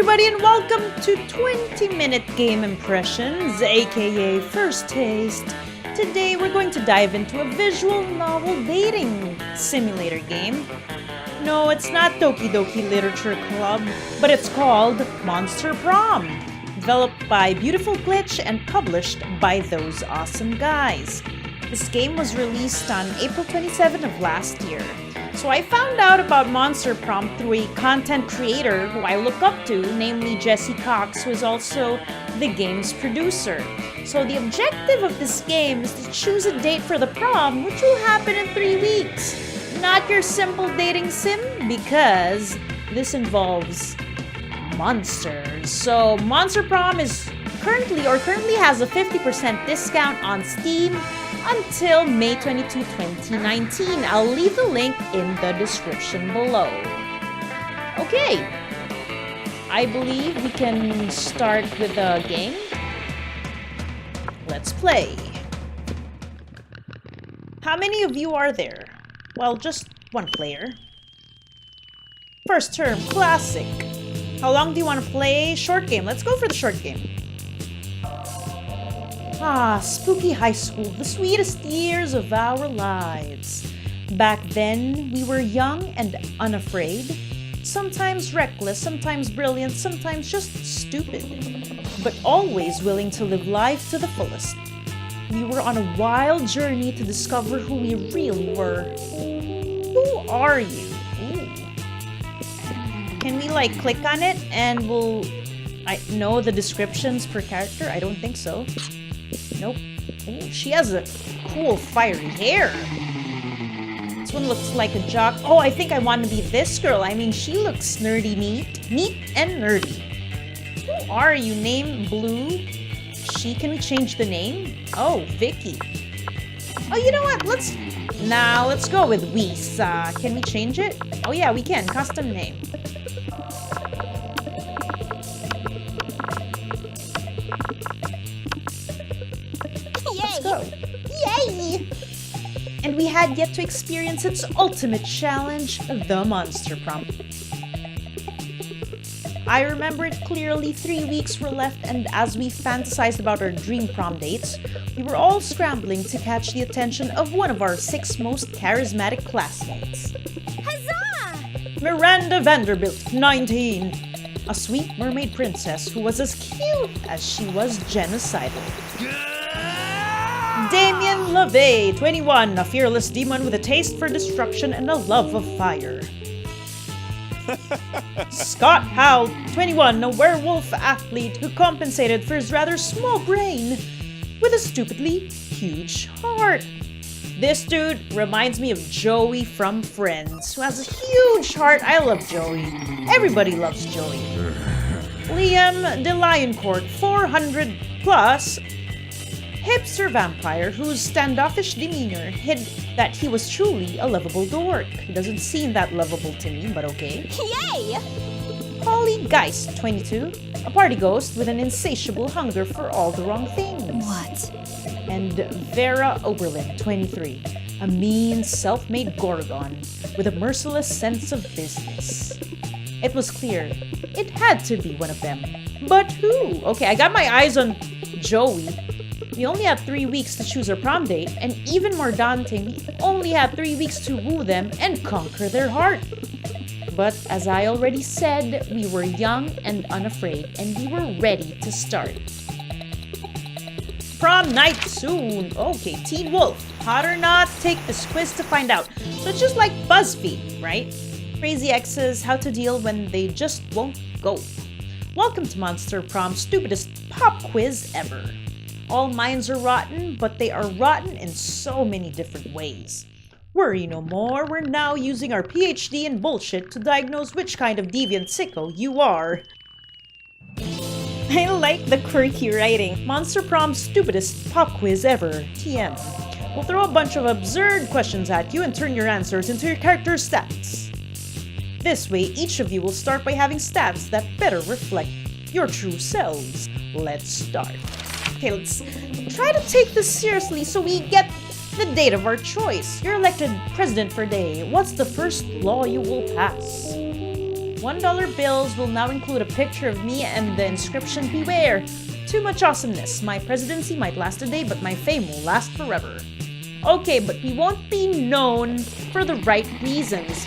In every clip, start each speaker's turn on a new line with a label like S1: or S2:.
S1: everybody, and welcome to 20-minute game impressions, aka First Taste. Today we're going to dive into a visual novel dating simulator game. No, it's not Doki Doki Literature Club, but it's called Monster Prom, developed by Beautiful Glitch and published by those awesome guys. This game was released on April 27 of last year. So I found out about Monster Prom through a content creator who I look up to, namely Jesse Cox, who is also the game's producer. So the objective of this game is to choose a date for the prom, which will happen in 3 weeks. Not your simple dating sim, because this involves monsters. So Monster Prom is currently has a 50% discount on Steam until May 22, 2019. I'll leave the link in the description below. Okay, I believe we can start with the game. Let's play. How many of you are there? Well, just one player. First term, classic. How long do you want to play? Short game. Let's go for the short game. Spooky high school, the sweetest years of our lives. Back then, we were young and unafraid. Sometimes reckless, sometimes brilliant, sometimes just stupid. But always willing to live life to the fullest. We were on a wild journey to discover who we really were. Who are you? Ooh. Can we click on it and I know the descriptions per character? I don't think so. Nope. Ooh, she has a cool fiery hair. This one looks like a jock. Oh, I think I want to be this girl. I mean, she looks nerdy neat and nerdy. Who are you? Name Blue. Can we change the name? Oh, Vicky. Oh, you know what? Let's go with Weiss. Can we change it? Oh yeah, we can. Custom name. Let's go. Yay! And we had yet to experience its ultimate challenge, the Monster Prom. I remember it clearly. 3 weeks were left, and as we fantasized about our dream prom dates, we were all scrambling to catch the attention of one of our 6 most charismatic classmates.
S2: Huzzah!
S1: Miranda Vanderbilt, 19. A sweet mermaid princess who was as cute as she was genocidal. Damien LaVey, 21, a fearless demon with a taste for destruction and a love of fire. Scott Howell, 21, a werewolf athlete who compensated for his rather small brain with a stupidly huge heart. This dude reminds me of Joey from Friends, who has a huge heart. I love Joey. Everybody loves Joey. Liam DeLioncourt, 400 plus, hipster vampire whose standoffish demeanor hid that he was truly a lovable dork. He doesn't seem that lovable to me, but okay.
S2: Yay!
S1: Holly Geist, 22, a party ghost with an insatiable hunger for all the wrong things.
S2: What?
S1: And Vera Oberlin, 23, a mean, self-made gorgon with a merciless sense of business. It was clear it had to be one of them. But who? Okay, I got my eyes on Joey. We only had 3 weeks to choose our prom date, and even more daunting, we only had 3 weeks to woo them and conquer their heart. But as I already said, we were young and unafraid, and we were ready to start. Prom night soon! Okay, Teen Wolf. Hot or not, take this quiz to find out. So it's just like BuzzFeed, right? Crazy exes, how to deal when they just won't go. Welcome to Monster Prom's stupidest pop quiz ever. All minds are rotten, but they are rotten in so many different ways. Worry no more, we're now using our PhD in bullshit to diagnose which kind of deviant sicko you are. I like the quirky writing. Monster Prom's stupidest pop quiz ever, TM. We'll throw a bunch of absurd questions at you and turn your answers into your character's stats. This way, each of you will start by having stats that better reflect your true selves. Let's start. Okay, let's try to take this seriously so we get the date of our choice. You're elected president for a day. What's the first law you will pass? $1 bills will now include a picture of me and the inscription, "Beware. Too much awesomeness. My presidency might last a day, but my fame will last forever." Okay, but we won't be known for the right reasons.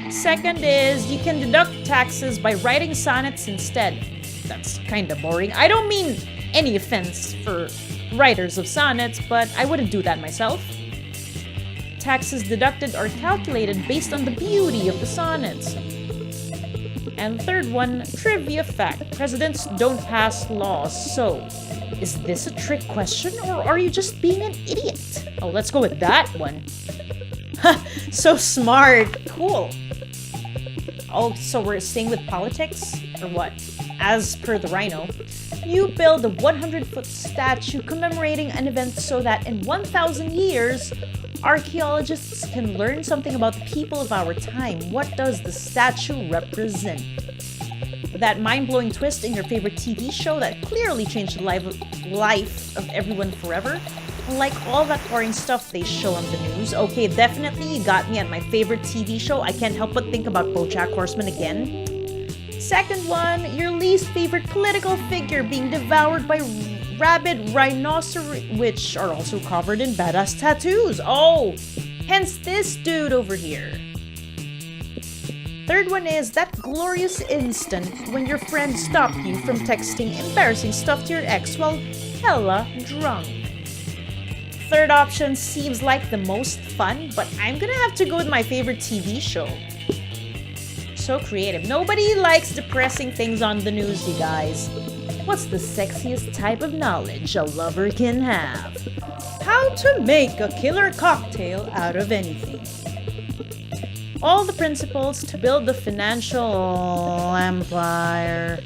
S1: Second is, you can deduct taxes by writing sonnets instead. That's kinda boring. I don't mean any offense for writers of sonnets, but I wouldn't do that myself. Taxes deducted are calculated based on the beauty of the sonnets. And third one, trivia fact. Presidents don't pass laws, so is this a trick question or are you just being an idiot? Oh, let's go with that one. So smart. Cool. Oh, so we're staying with politics? Or what? As per the rhino, you build a 100-foot statue commemorating an event so that in 1,000 years, archaeologists can learn something about the people of our time. What does the statue represent? That mind-blowing twist in your favorite TV show that clearly changed the life of everyone forever? Like all that boring stuff they show on the news. Okay, definitely you got me at my favorite TV show. I can't help but think about BoJack Horseman again. Second one, your least favorite political figure being devoured by rabid rhinoceros, which are also covered in badass tattoos. Oh, hence this dude over here. Third one is that glorious instant when your friend stopped you from texting embarrassing stuff to your ex while hella drunk. Third option seems like the most fun, but I'm gonna have to go with my favorite TV show. So creative. Nobody likes depressing things on the news, you guys. What's the sexiest type of knowledge a lover can have? How to make a killer cocktail out of anything. All the principles to build the financial empire.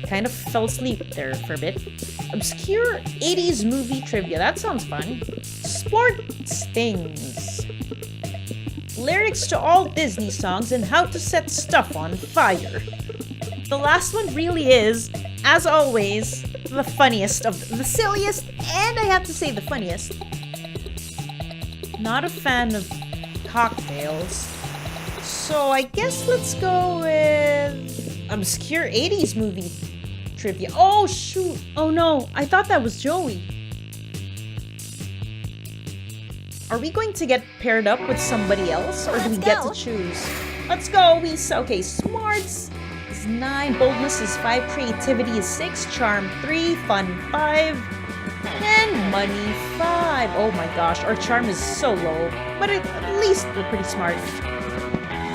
S1: Kind of fell asleep there for a bit. Obscure 80s movie trivia. That sounds fun. Sports things. Lyrics to all Disney songs and how to set stuff on fire. The last one really is, as always, the funniest of the silliest, and I have to say the funniest. Not a fan of cocktails, so I guess let's go with obscure 80s movie trivia. Oh shoot! Oh no, I thought that was Joey. Are we going to get paired up with somebody else, or do we get to choose? Let's go, okay, smarts is 9, boldness is 5, creativity is 6, charm 3, fun 5, and money 5. Oh my gosh, our charm is so low, but at least we're pretty smart.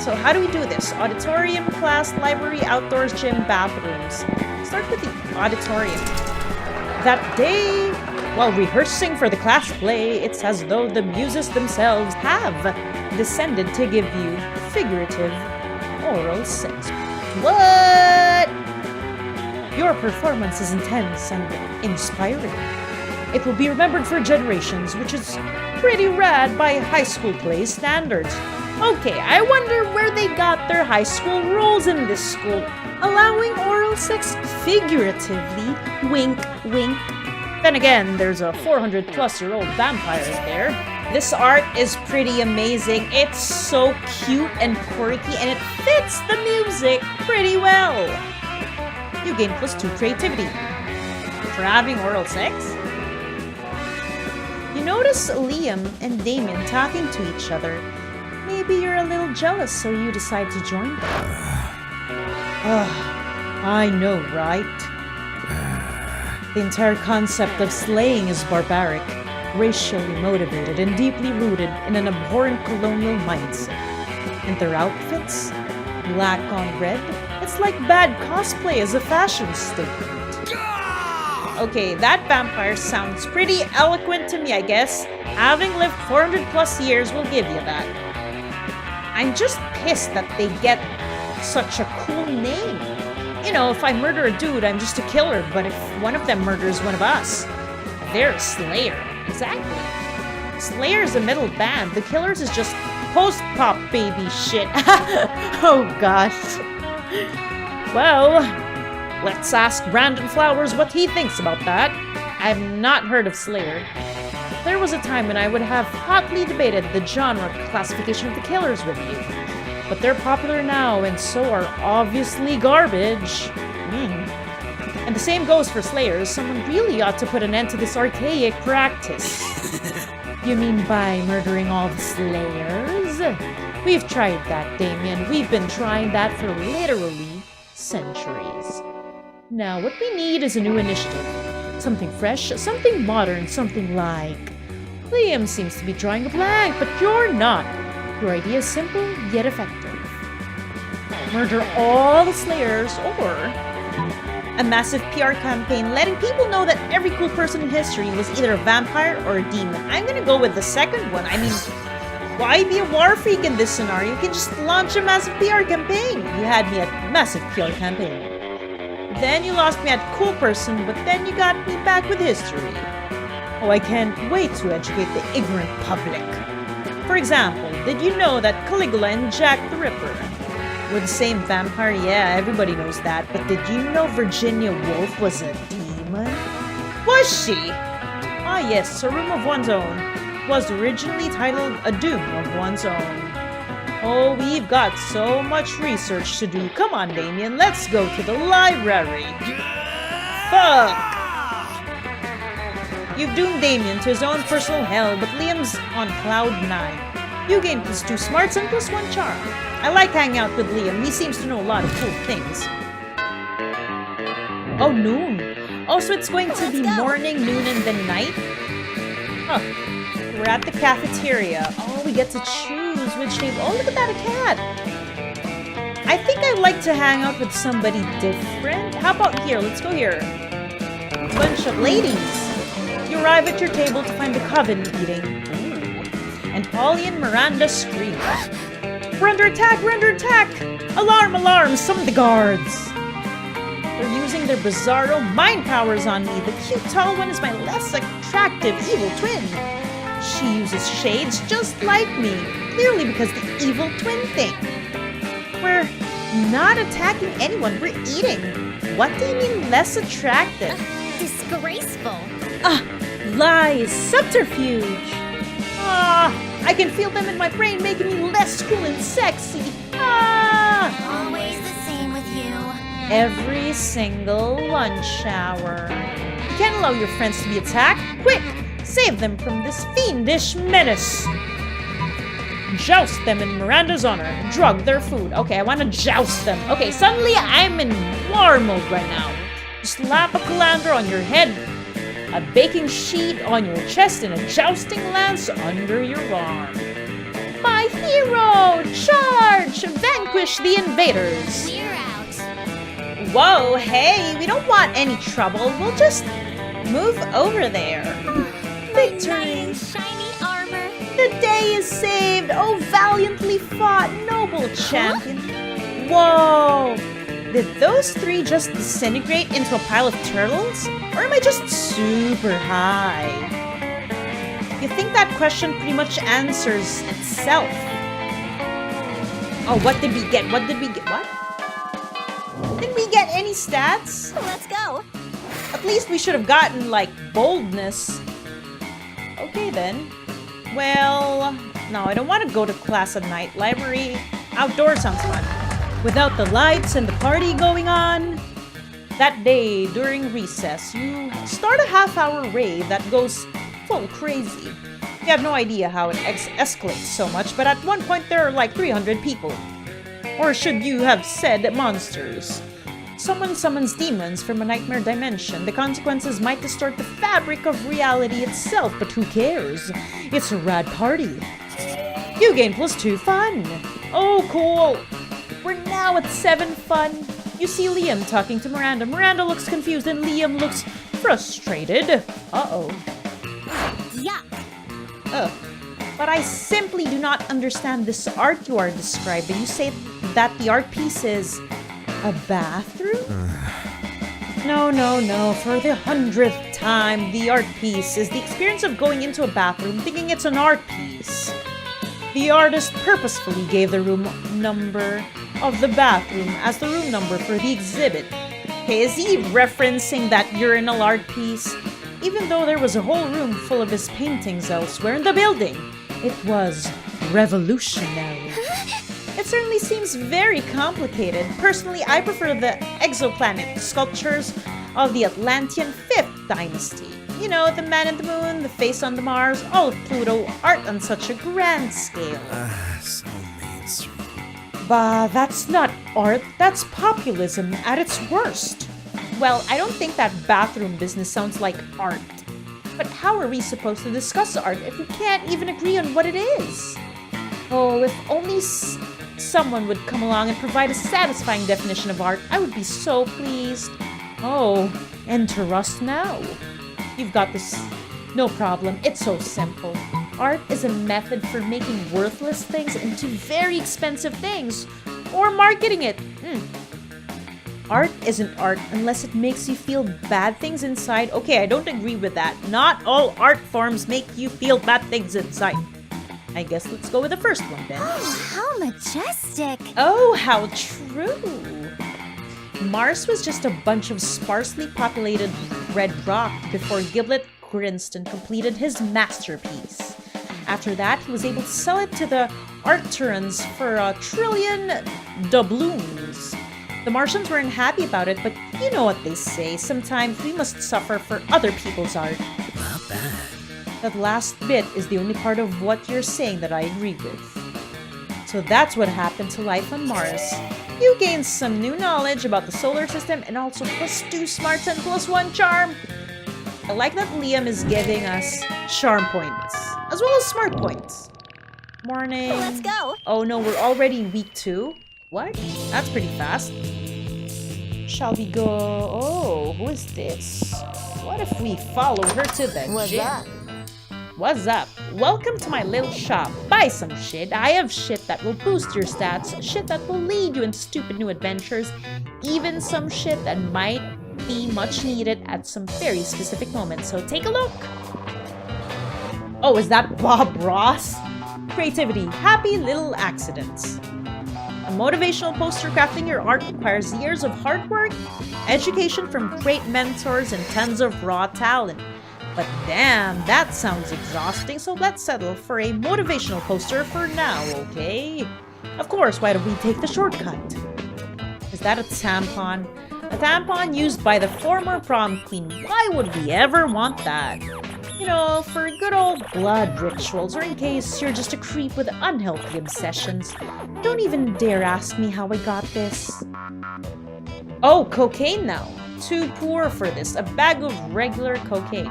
S1: So how do we do this? Auditorium, class, library, outdoors, gym, bathrooms. Start with the auditorium. That day, while rehearsing for the class play, it's as though the muses themselves have descended to give you figurative oral sex. What? Your performance is intense and inspiring. It will be remembered for generations, which is pretty rad by high school play standards. Okay, I wonder where they got their high school rules in this school, allowing oral sex figuratively. Wink, wink. Then again, there's a 400-plus-year-old vampire there. This art is pretty amazing. It's so cute and quirky, and it fits the music pretty well. You gain +2 creativity for having oral sex. You notice Liam and Damien talking to each other. Maybe you're a little jealous, so you decide to join them. I know, right? The entire concept of slaying is barbaric, racially motivated, and deeply rooted in an abhorrent colonial mindset. And their outfits? Black on red? It's like bad cosplay as a fashion statement. Okay, that vampire sounds pretty eloquent to me, I guess. Having lived 400+ years will give you that. I'm just pissed that they get such a cool name. You know, if I murder a dude, I'm just a killer, but if one of them murders one of us, they're a slayer. Exactly. Slayer's a metal band. The Killers is just post-pop baby shit. Oh gosh. Well, let's ask Brandon Flowers what he thinks about that. I've not heard of Slayer. There was a time when I would have hotly debated the genre classification of the Killers with you. but they're popular now, and so are obviously garbage. And the same goes for slayers. Someone really ought to put an end to this archaic practice. You mean by murdering all the slayers? We've tried that, Damien. We've been trying that for literally centuries. Now, what we need is a new initiative. Something fresh, something modern, something like... Liam seems to be drawing a blank, but you're not. Your idea is simple, yet effective. Murder all the slayers, or... a massive PR campaign letting people know that every cool person in history was either a vampire or a demon. I'm gonna go with the second one. I mean, why be a war freak in this scenario? You can just launch a massive PR campaign. You had me at massive PR campaign. Then you lost me at cool person, but then you got me back with history. Oh, I can't wait to educate the ignorant public. For example, did you know that Caligula and Jack the Ripper were the same vampire? Yeah, everybody knows that. But did you know Virginia Woolf was a demon? Was she? Ah yes, A Room of One's Own was originally titled A Doom of One's Own. Oh, we've got so much research to do. Come on, Damien, let's go to the library. Fuck! You've doomed Damien to his own personal hell, but Liam's on cloud 9. You gain +2 smarts and +1 charm. I like hanging out with Liam. He seems to know a lot of cool things. Oh, noon. Also, it's going to be morning, noon, and then night? Huh. We're at the cafeteria. Oh, we get to choose which name. Oh, look at that, a cat. I think I'd like to hang out with somebody different. How about here? Let's go here. Bunch of ladies. You arrive at your table to find the coven eating. Ooh. And Polly and Miranda scream. We're under attack! We're under attack! Alarm! Alarm! Summon the guards! They're using their bizarro mind powers on me. The cute tall one is my less attractive evil twin. She uses shades just like me. Clearly because the evil twin thing. We're not attacking anyone. We're eating. What do you mean less attractive?
S2: Disgraceful.
S1: Lies. Subterfuge. I can feel them in my brain making me less cool and sexy.
S2: Always the same with you.
S1: Every single lunch hour. You can't allow your friends to be attacked. Quick! Save them from this fiendish menace. Joust them in Miranda's honor. Drug their food. Okay, I want to joust them. Okay, suddenly I'm in war mode right now. Slap a colander on your head, a baking sheet on your chest, and a jousting lance under your arm. My hero! Charge! Vanquish the invaders!
S2: We're out.
S1: Whoa, hey, we don't want any trouble. We'll just move over there. Victory!
S2: Shiny armor.
S1: The day is saved! Oh, valiantly fought, noble champion! Whoa! Did those three just disintegrate into a pile of turtles? Or am I just super high? You think that question pretty much answers itself. Oh, what did we get? What did we get? What? Didn't we get any stats?
S2: Let's go.
S1: At least we should have gotten, like, boldness. Okay, then. Well, no, I don't want to go to class at night. Library outdoors sounds fun. Without the lights and the party going on. That day, during recess, you start a half-hour rave that goes full crazy. You have no idea how it escalates so much, but at one point there are like 300 people. Or should you have said monsters? Someone summons demons from a nightmare dimension. The consequences might distort the fabric of reality itself, but who cares? It's a rad party. You gain +2 fun. Oh, cool. We're now at 7 fun. You see Liam talking to Miranda. Miranda looks confused and Liam looks frustrated. Uh-oh.
S2: Yuck.
S1: Ugh. But I simply do not understand this art you are describing. You say that the art piece is a bathroom? No. For the 100th time, the art piece is the experience of going into a bathroom thinking it's an art piece. The artist purposefully gave the room number of the bathroom as the room number for the exhibit. Okay, is he referencing that urinal art piece? Even though there was a whole room full of his paintings elsewhere in the building, it was revolutionary. It certainly seems very complicated. Personally, I prefer the exoplanet sculptures of the Atlantean 5th dynasty. You know, the man in the moon, the face on the Mars, all of Pluto, art on such a grand scale.
S3: So mainstream.
S1: Bah, that's not art, that's populism at its worst. Well, I don't think that bathroom business sounds like art. But how are we supposed to discuss art if we can't even agree on what it is? Oh, if only someone would come along and provide a satisfying definition of art, I would be so pleased. Oh, enter us now. You've got this. No problem, it's so simple. Art is a method for making worthless things into very expensive things, or marketing it. Art isn't art unless it makes you feel bad things inside. Okay, I don't agree with that. Not all art forms make you feel bad things inside. I guess let's go with the first one then.
S2: Oh, how majestic.
S1: Oh, how true! Mars was just a bunch of sparsely populated red rock before Giblet Grinston completed his masterpiece. After that, he was able to sell it to the Arcturans for $1 trillion doubloons. The Martians weren't happy about it, but you know what they say, sometimes we must suffer for other people's art.
S3: Not bad.
S1: That last bit is the only part of what you're saying that I agree with. So that's what happened to life on Mars. You gained some new knowledge about the solar system and also +2 smarts and +1 charm. I like that Liam is giving us charm points, as well as smart points. Morning.
S2: Let's go.
S1: Oh no, we're already in week 2? What? That's pretty fast. Shall we go? Oh, who is this? What if we follow her to the
S2: What's
S1: gym?
S2: up?
S1: What's up? Welcome to my little shop. Buy some shit. I have shit that will boost your stats, shit that will lead you into stupid new adventures, even some shit that might be much needed at some very specific moments. So take a look. Oh, is that Bob Ross? Creativity. Happy little accidents. A motivational poster crafting your art requires years of hard work, education from great mentors, and tons of raw talent. But damn, that sounds exhausting, so let's settle for a motivational poster for now, okay? Of course, why don't we take the shortcut? Is that a tampon? A tampon used by the former prom queen. Why would we ever want that? You know, for good old blood rituals, or in case you're just a creep with unhealthy obsessions. Don't even dare ask me how I got this. Oh, cocaine now. Too poor for this. A bag of regular cocaine.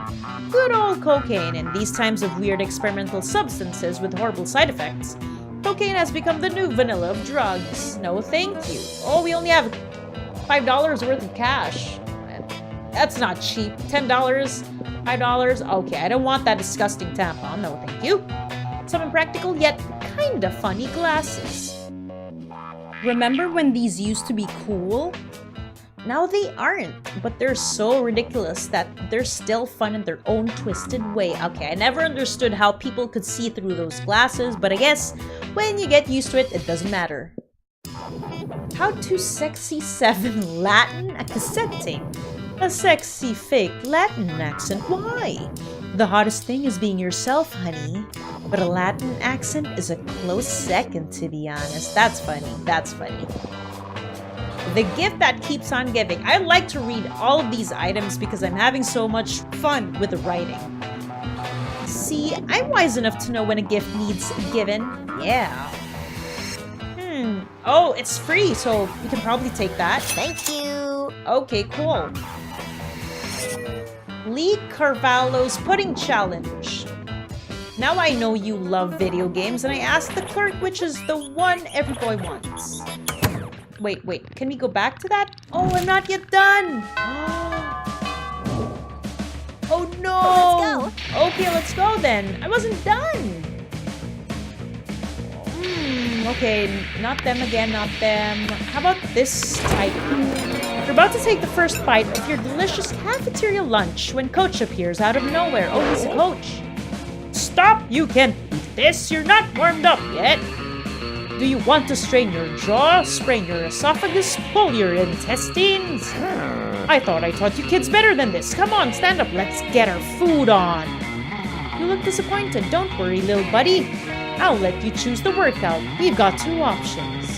S1: Good old cocaine in these times of weird experimental substances with horrible side effects. Cocaine has become the new vanilla of drugs. No thank you. Oh, we only have $5 worth of cash. That's not cheap. $10, $5. Okay, I don't want that disgusting tampon. No thank you. Some impractical yet kinda funny glasses. Remember when these used to be cool? Now they aren't, but they're so ridiculous that they're still fun in their own twisted way. Okay, I never understood how people could see through those glasses, but I guess when you get used to it, it doesn't matter. How to sexy 7 Latin a cassette tape. A sexy fake Latin accent, why? The hottest thing is being yourself, honey. But a Latin accent is a close second, to be honest. That's funny, that's funny. The gift that keeps on giving. I like to read all of these items because I'm having so much fun with the writing. See, I'm wise enough to know when a gift needs given. Yeah. Oh, it's free, so we can probably take that.
S2: Thank you.
S1: Okay, cool. Lee Carvalho's Pudding Challenge. Now I know you love video games, and I asked the clerk which is the one every boy wants. Wait, can we go back to that? Oh, I'm not yet done! Oh no!
S2: Let's go!
S1: Okay, let's go then. I wasn't done! Okay, not them again, not them. How about this type? You're about to take the first bite of your delicious cafeteria lunch when Coach appears out of nowhere. Oh, he's a coach. Stop! You can't eat this! You're not warmed up yet! Do you want to strain your jaw, sprain your esophagus, pull your intestines? I thought I taught you kids better than this. Come on, stand up, let's get our food on. You look disappointed. Don't worry, little buddy. I'll let you choose the workout. We've got two options.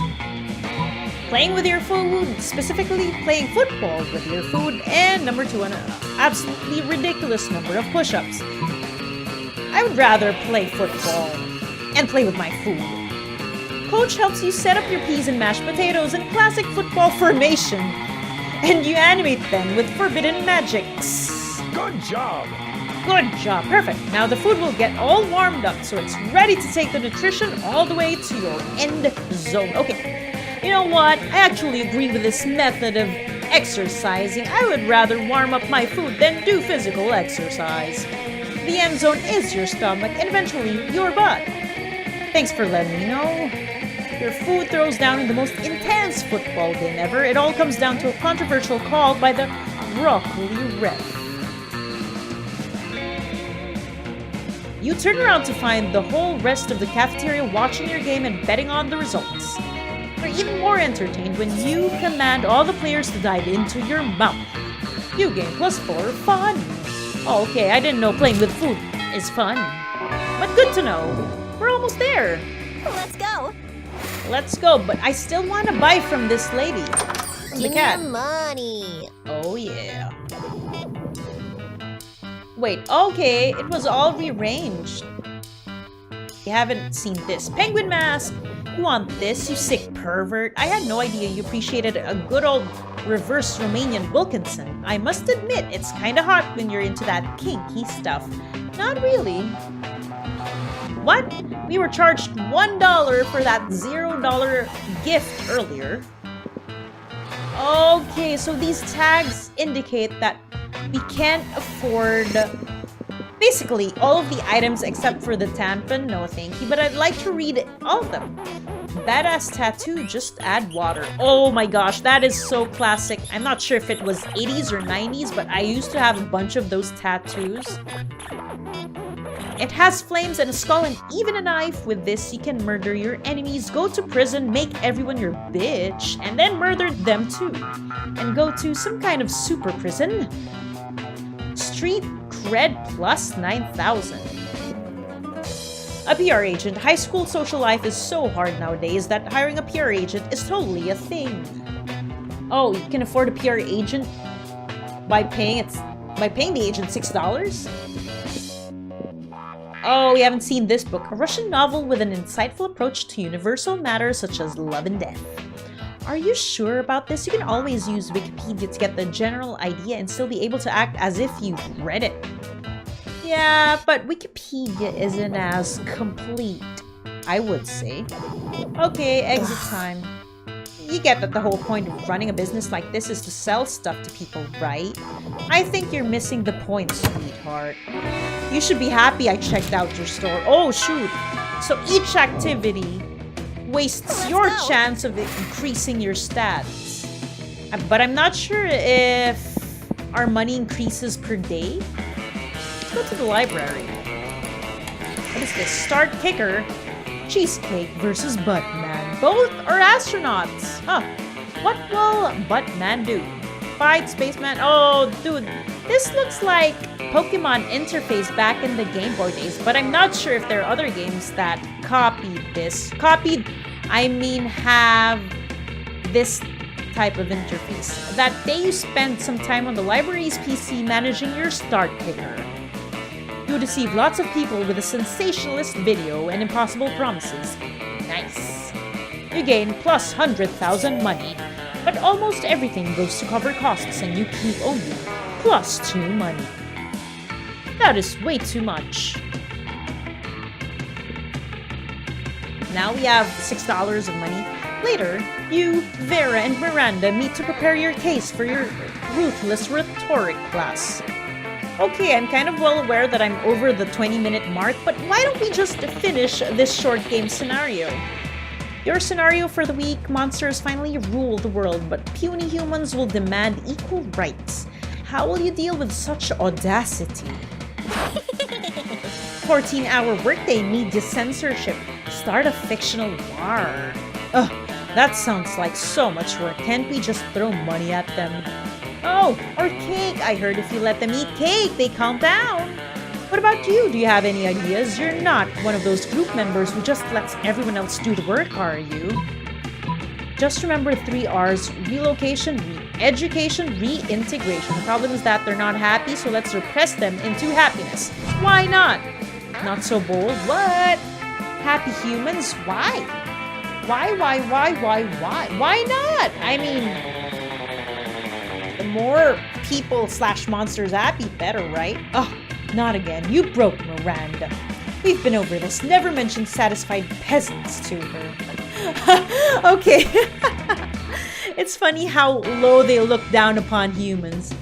S1: Playing with your food, specifically playing football with your food, and number 2, an absolutely ridiculous number of push-ups. I would rather play football and play with my food. Coach helps you set up your peas and mashed potatoes in classic football formation, and you animate them with forbidden magics.
S4: Good job!
S1: Good job, perfect. Now the food will get all warmed up so it's ready to take the nutrition all the way to your end zone. Okay, you know what? I actually agree with this method of exercising. I would rather warm up my food than do physical exercise. The end zone is your stomach and eventually your butt. Thanks for letting me know. Your food throws down in the most intense football game ever. It all comes down to a controversial call by the broccoli ref. You turn around to find the whole rest of the cafeteria watching your game and betting on the results. You're even more entertained when you command all the players to dive into your mouth. You gain +4 fun. Oh, okay, I didn't know playing with food is fun. But good to know. We're almost there.
S2: Let's go.
S1: Let's go, but I still want to buy from this lady. From the
S2: Give
S1: cat.
S2: me money.
S1: Oh, yeah. Wait, okay, it was all rearranged. You haven't seen this. Penguin mask! You want this, you sick pervert? I had no idea you appreciated a good old reverse Romanian Wilkinson. I must admit, it's kinda hot when you're into that kinky stuff. Not really. What? We were charged $1 for that $0 gift earlier. Okay, so these tags indicate that we can't afford basically all of the items except for the tampon. No thank you, but I'd like to read all of them. Badass tattoo, just add water. Oh my gosh, that is so classic. I'm not sure if it was 80s or 90s, but I used to have a bunch of those tattoos. It has flames and a skull and even a knife. With this, you can murder your enemies, go to prison, make everyone your bitch, and then murder them too. And go to some kind of super prison. Street cred plus 9,000. A PR agent. High school social life is so hard nowadays that hiring a PR agent is totally a thing. Oh, you can afford a PR agent by paying the agent $6? Oh, we haven't seen this book. A Russian novel with an insightful approach to universal matters such as love and death. Are you sure about this? You can always use Wikipedia to get the general idea and still be able to act as if you've read it. Yeah, but Wikipedia isn't as complete, I would say. Okay, exit time. You get that the whole point of running a business like this is to sell stuff to people, right? I think you're missing the point, sweetheart. You should be happy I checked out your store. Oh, shoot. So each activity wastes your chance of increasing your stats. But I'm not sure if our money increases per day. Let's go to the library. What is this? Start kicker. Cheesecake versus Buttman. Both are astronauts. Huh. What will Buttman do? Fight Spaceman? Oh, dude. This looks like Pokemon interface back in the Game Boy days, but I'm not sure if there are other games that copied this. Copied, I mean have this type of interface. That day you spent some time on the library's PC managing your start picker. You deceive lots of people with a sensationalist video and impossible promises. Nice. You gain plus 100,000 money, but almost everything goes to cover costs and you keep only plus 2 money. That is way too much. Now we have $6 of money. Later, you, Vera, and Miranda meet to prepare your case for your ruthless rhetoric class. Okay, I'm kind of well aware that I'm over the 20-minute mark, but why don't we just finish this short game scenario? Your scenario for the week: monsters finally rule the world, but puny humans will demand equal rights. How will you deal with such audacity? 14-hour workday, media censorship. Start a fictional war. Ugh, that sounds like so much work. Can't we just throw money at them? Oh, or cake. I heard if you let them eat cake, they calm down. What about you? Do you have any ideas? You're not one of those group members who just lets everyone else do the work, are you? Just remember 3 R's: relocation, re-education, reintegration. The problem is that they're not happy, so let's repress them into happiness. Why not? Not so bold. What? Happy humans? Why? Why? Why not? I mean, the more people / monsters happy, better, right? Oh, not again. You broke Miranda. We've been over this. Never mention satisfied peasants to her. Okay. It's funny how low they look down upon humans.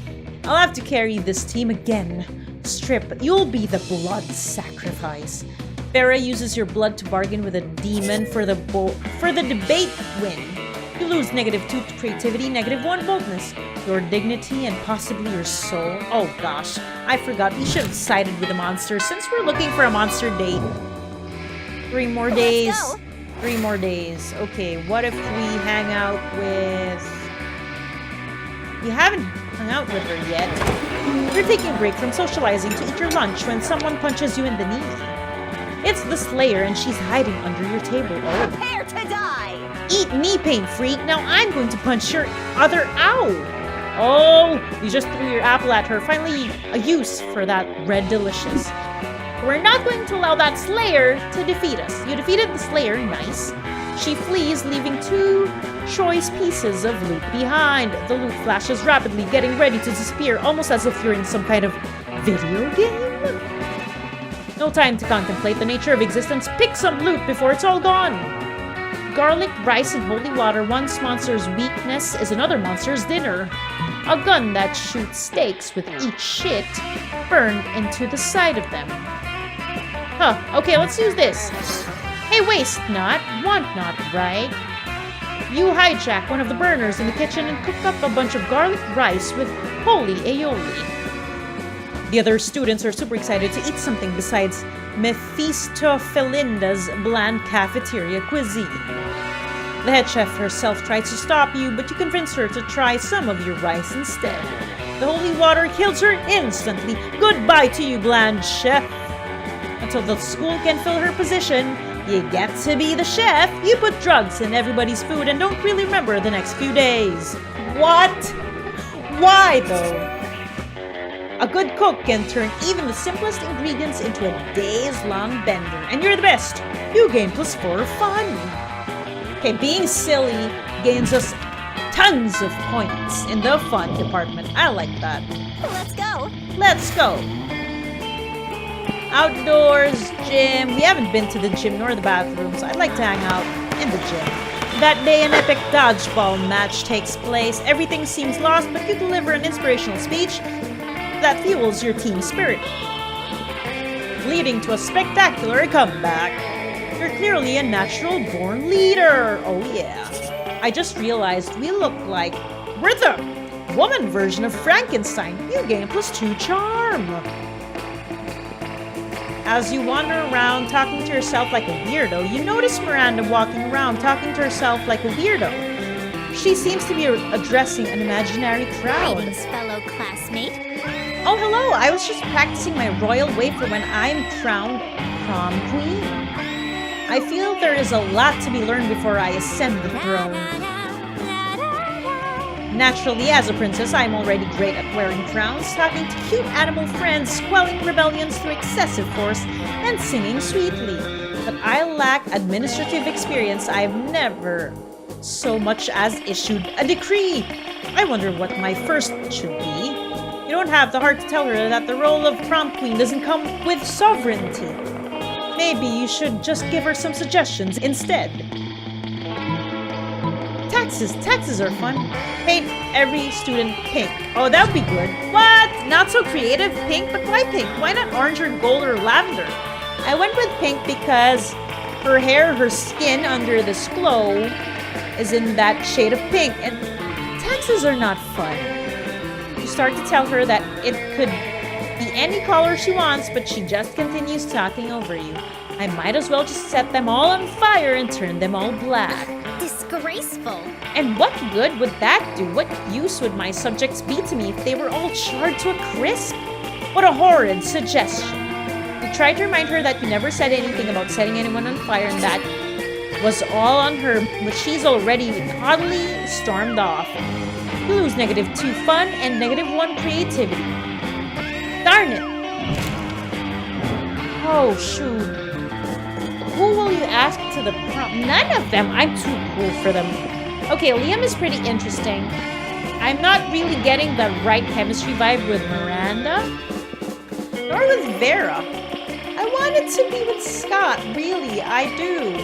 S1: I'll have to carry this team again. Strip, you'll be the blood sacrifice. Farah uses your blood to bargain with a demon for the debate win. You lose -2 to creativity, -1 boldness, your dignity, and possibly your soul. Oh gosh, I forgot. We should have sided with the monster since we're looking for a monster date. 3 more days.
S2: Let's go.
S1: 3 more days. Okay, what if we hang out with... You haven't hung out with her yet. You're taking a break from socializing to eat your lunch when someone punches you in the knee. It's the Slayer and she's hiding under your table. Oh.
S2: Prepare to die!
S1: Eat knee pain, freak! Now I'm going to punch your other ow! Oh, you just threw your apple at her. Finally, a use for that red delicious. We're not going to allow that Slayer to defeat us. You defeated the Slayer, nice. She flees, leaving 2 choice pieces of loot behind. The loot flashes rapidly, getting ready to disappear, almost as if you're in some kind of video game. No time to contemplate the nature of existence. Pick some loot before it's all gone. Garlic, rice, and holy water. One monster's weakness is another monster's dinner. A gun that shoots stakes with each shit burned into the side of them. Huh, okay, let's use this. Hey, waste not, want not, right? You hijack one of the burners in the kitchen and cook up a bunch of garlic rice with holy aioli. The other students are super excited to eat something besides Mephistophelinda's bland cafeteria cuisine. The head chef herself tries to stop you, but you convince her to try some of your rice instead. The holy water kills her instantly. Goodbye to you, bland chef. Until the school can fill her position, you get to be the chef. You put drugs in everybody's food and don't really remember the next few days. What? Why, though? A good cook can turn even the simplest ingredients into a days-long bender. And you're the best. You gain +4 fun. Okay, being silly gains us tons of points in the fun department. I like that.
S2: Let's go.
S1: Let's go. Outdoors, gym. We haven't been to the gym nor the bathrooms. I'd like to hang out in the gym. That day an epic dodgeball match takes place. Everything seems lost, but you deliver an inspirational speech that fuels your team spirit, leading to a spectacular comeback. You're clearly a natural-born leader. Oh yeah. I just realized we look like we're the woman version of Frankenstein. You gain +2 charm. As you wander around talking to yourself like a weirdo, you notice Miranda walking around talking to herself like a weirdo. She seems to be addressing an imaginary crowd.
S2: Greetings, fellow classmate.
S1: Oh, hello! I was just practicing my royal way for when I'm crowned prom queen. I feel there is a lot to be learned before I ascend the throne. Naturally, as a princess, I'm already great at wearing crowns, talking to cute animal friends, quelling rebellions through excessive force, and singing sweetly. But I lack administrative experience. I've never so much as issued a decree. I wonder what my first should be. You don't have the heart to tell her that the role of prom queen doesn't come with sovereignty. Maybe you should just give her some suggestions instead. Taxes are fun. Paint every student pink. Oh, that would be good. What? Not so creative? Pink? But why pink? Why not orange or gold or lavender? I went with pink because her hair, her skin under this glow is in that shade of pink. And taxes are not fun. You start to tell her that it could be any color she wants, but she just continues talking over you. I might as well just set them all on fire and turn them all black.
S2: Disgraceful.
S1: And what good would that do? What use would my subjects be to me if they were all charred to a crisp? What a horrid suggestion. You tried to remind her that you never said anything about setting anyone on fire and that was all on her, but she's already haughtily stormed off. You lose -2 fun and -1 creativity. Darn it! Oh, shoot. Who will you ask to the prom? None of them! I'm too cool for them. Okay, Liam is pretty interesting. I'm not really getting the right chemistry vibe with Miranda. Nor with Vera. I wanted to be with Scott, really, I do.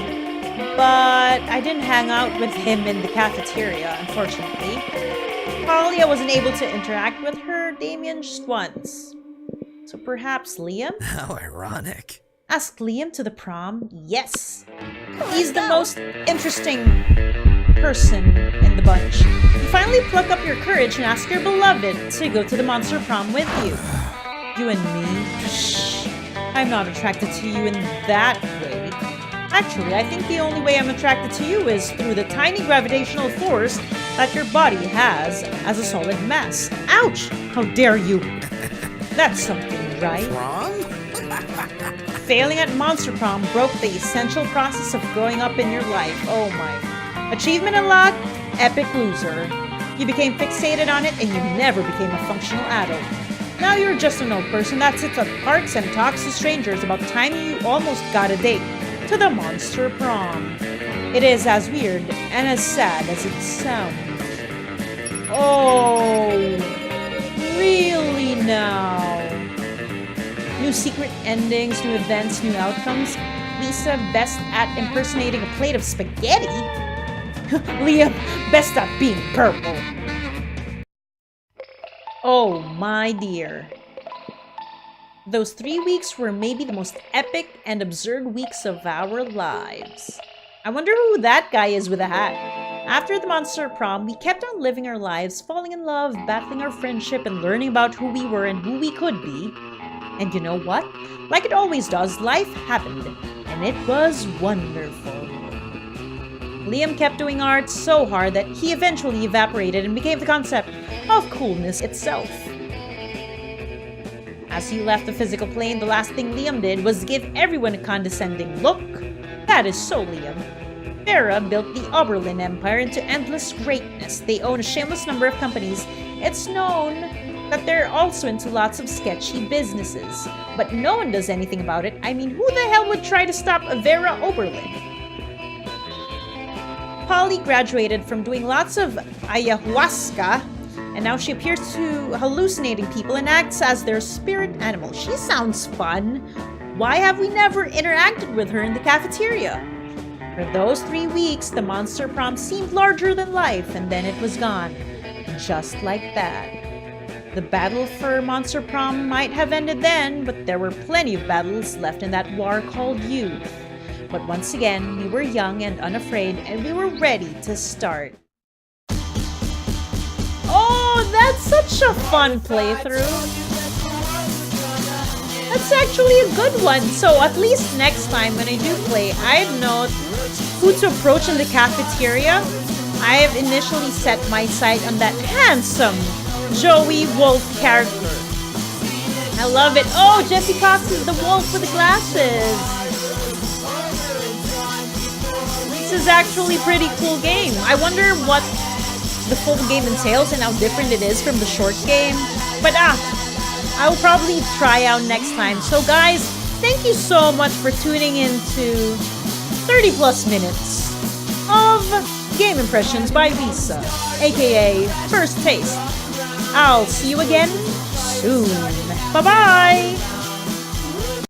S1: But I didn't hang out with him in the cafeteria, unfortunately. Talia wasn't able to interact with her, Damien, just once. So perhaps Liam?
S3: How ironic.
S1: Ask Liam to the prom? Yes. He's the most interesting person in the bunch. You finally pluck up your courage and ask your beloved to go to the Monster Prom with you. You and me? Shh. I'm not attracted to you in that way. Actually, I think the only way I'm attracted to you is through the tiny gravitational force that your body has as a solid mass. Ouch! How dare you! That's something, right?
S3: Prom?
S1: Failing at Monster Prom broke the essential process of growing up in your life. Oh my. Achievement unlocked, epic loser. You became fixated on it and you never became a functional adult. Now you're just an old person that sits at parks and talks to strangers about the time you almost got a date to the Monster Prom. It is as weird and as sad as it sounds. Oh, really now? New secret endings, new events, new outcomes. Lisa, best at impersonating a plate of spaghetti? Liam, best at being purple. Oh my dear. Those 3 weeks were maybe the most epic and absurd weeks of our lives. I wonder who that guy is with a hat. After the Monster Prom, we kept on living our lives, falling in love, battling our friendship, and learning about who we were and who we could be. And you know what? Like it always does, life happened, and it was wonderful. Liam kept doing art so hard that he eventually evaporated and became the concept of coolness itself. As he left the physical plane, the last thing Liam did was give everyone a condescending look. That is so Liam. Vera built the Oberlin Empire into endless greatness. They own a shameless number of companies. It's known that they're also into lots of sketchy businesses. But no one does anything about it. I mean, who the hell would try to stop Vera Oberlin? Polly graduated from doing lots of ayahuasca, and now she appears to hallucinating people and acts as their spirit animal. She sounds fun. Why have we never interacted with her in the cafeteria? For those 3 weeks, the Monster Prom seemed larger than life, and then it was gone. Just like that. The battle for Monster Prom might have ended then, but there were plenty of battles left in that war called youth. But once again, we were young and unafraid, and we were ready to start. Oh, that's such a fun playthrough. That's actually a good one. So at least next time when I do play, I know who to approach in the cafeteria. I have initially set my sight on that handsome Joey Wolf character. I love it. Oh, Jesse Cox is the wolf with the glasses. This is actually a pretty cool game. I wonder what the full game entails and how different it is from the short game. But I'll probably try out next time. So guys, thank you so much for tuning in to 30 plus minutes of Game Impressions by Lisa, aka First Taste. I'll see you again soon. Bye-bye!